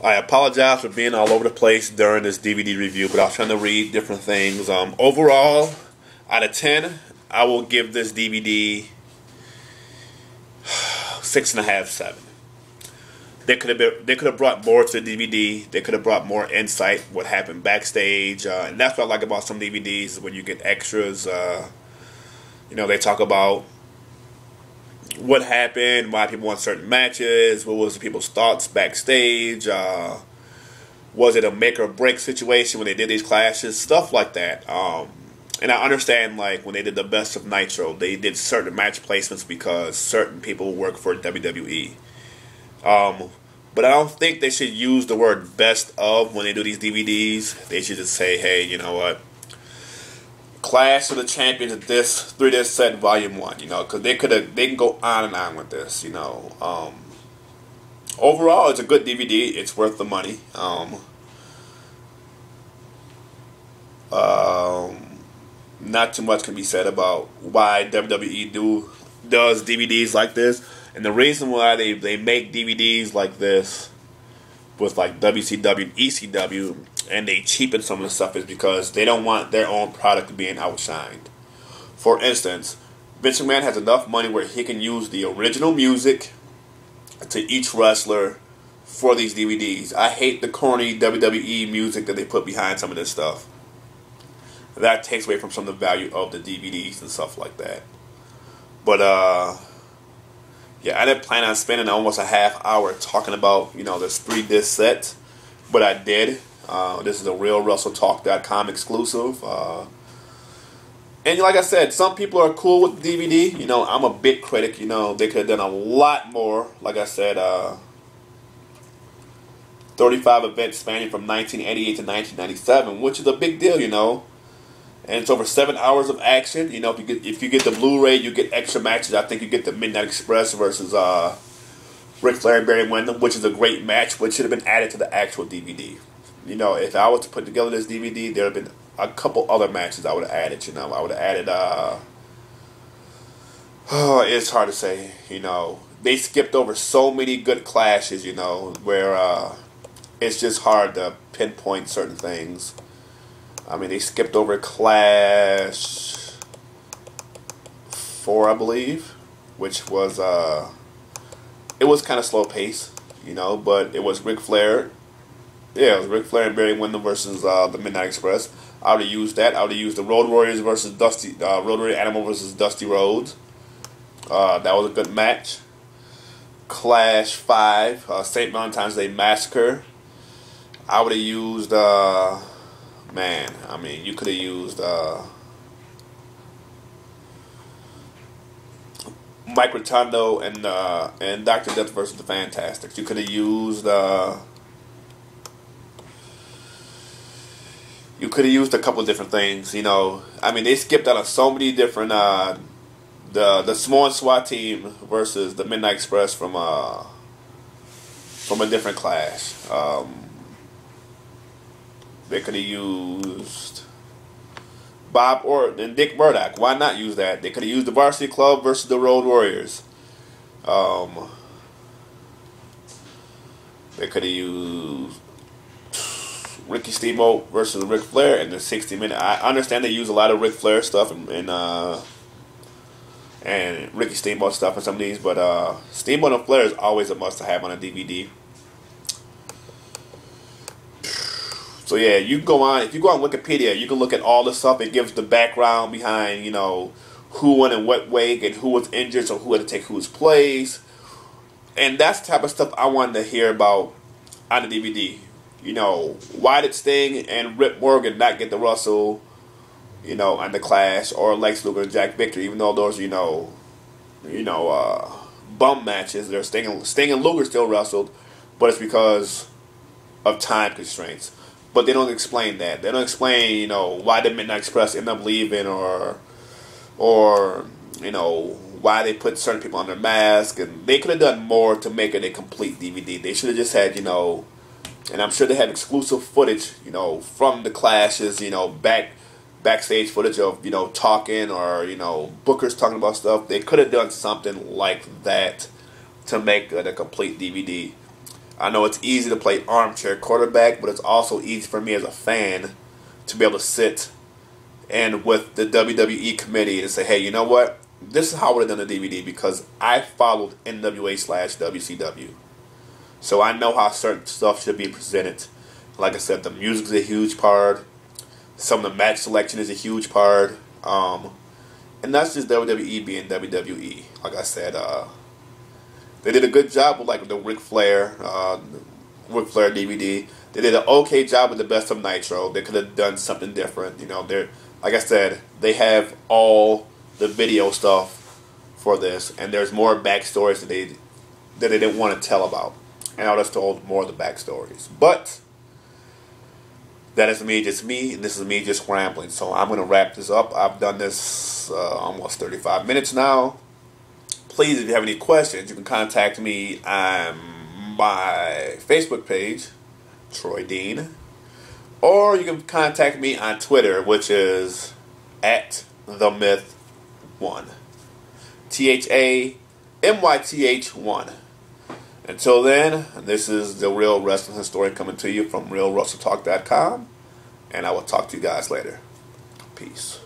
I apologize for being all over the place during this DVD review, but I was trying to read different things. Overall, out of 10, I will give this DVD 6.5, 7. They could have brought more to the DVD. They could have brought more insight, what happened backstage, and that's what I like about some DVDs is when you get extras. They talk about what happened, why people won certain matches, what was the people's thoughts backstage, was it a make or break situation when they did these clashes, stuff like that. And I understand, like, when they did the Best of Nitro, they did certain match placements because certain people work for WWE. But I don't think they should use the word best of when they do these DVDs. They should just say, hey, you know what? Clash of the Champions at this 3-disc set volume 1, because they can go on and on with this, Overall, it's a good DVD. It's worth the money. Not too much can be said about why WWE does DVDs like this. And the reason why they make DVDs like this with like WCW and ECW and they cheapen some of the stuff is because they don't want their own product being outshined. For instance, Vince McMahon has enough money where he can use the original music to each wrestler for these DVDs. I hate the corny WWE music that they put behind some of this stuff. That takes away from some of the value of the DVDs and stuff like that. But yeah, I didn't plan on spending almost a half hour talking about, this 3-disc set, but I did. This is a RealWrestleTalk.com exclusive. And like I said, some people are cool with the DVD. I'm a big critic. They could have done a lot more. Like I said, 35 events spanning from 1988 to 1997, which is a big deal, And it's over 7 hours of action. If you get the Blu-ray, you get extra matches. I think you get the Midnight Express versus Ric Flair and Barry Windham, which is a great match, which should have been added to the actual DVD. If I was to put together this DVD, there would have been a couple other matches I would have added. I would have added. It's hard to say. They skipped over so many good clashes. Where it's just hard to pinpoint certain things. They skipped over Clash 4, I believe, which was, it was kind of slow pace, but it was Ric Flair. Yeah, it was Ric Flair and Barry Windham versus the Midnight Express. I would have used that. I would have used the Road Warriors versus Road Warrior Animal versus Dusty Rhodes. That was a good match. Clash 5, St. Valentine's Day Massacre. I would have used, you could have used Mike Rotundo and Dr. Death versus the Fantastics. You could have used a couple of different things. They skipped out on so many different the Samoan SWAT team versus the Midnight Express from a different clash. They could have used Bob Orton and Dick Murdoch. Why not use that? They could have used the Varsity Club versus the Road Warriors. They could have used Ricky Steamboat versus Ric Flair in the 60-minute. I understand they use a lot of Ric Flair stuff and Ricky Steamboat stuff in some of these, but Steamboat and Flair is always a must-have on a DVD. So yeah, if you go on Wikipedia, you can look at all the stuff. It gives the background behind, who won in what way and who was injured, so who had to take whose place. And that's the type of stuff I wanted to hear about on the DVD. Why did Sting and Rip Morgan not get the Russell, on the Clash, or Lex Luger and Jack Victor, even though those, bum matches. They're Sting and Luger still wrestled, but it's because of time constraints. But they don't explain that. They don't explain, why the Midnight Express end up leaving, or why they put certain people under mask. And they could have done more to make it a complete DVD. They should have just had, and I'm sure they have exclusive footage, from the clashes, backstage footage of, talking, or, bookers talking about stuff. They could have done something like that to make it a complete DVD. I know it's easy to play armchair quarterback, but it's also easy for me as a fan to be able to sit and with the WWE committee and say, hey, you know what? This is how I would have done the DVD because I followed NWA/WCW. So I know how certain stuff should be presented. Like I said, the music is a huge part. Some of the match selection is a huge part. And that's just WWE being WWE. Like I said, they did a good job with like the Ric Flair DVD. They did an okay job with the Best of Nitro. They could have done something different. You know, they're like I said, they have all the video stuff for this, and there's more backstories that they didn't want to tell about. And I would have told more of the backstories. But that is me, just me, and this is me just rambling. So I'm going to wrap this up. I've done this almost 35 minutes now. Please, if you have any questions, you can contact me on my Facebook page, Troy Dean. Or you can contact me on Twitter, which is @TheMyth1. THAMYTH1. Until then, this is the Real Wrestling Historian coming to you from RealWrestleTalk.com. And I will talk to you guys later. Peace.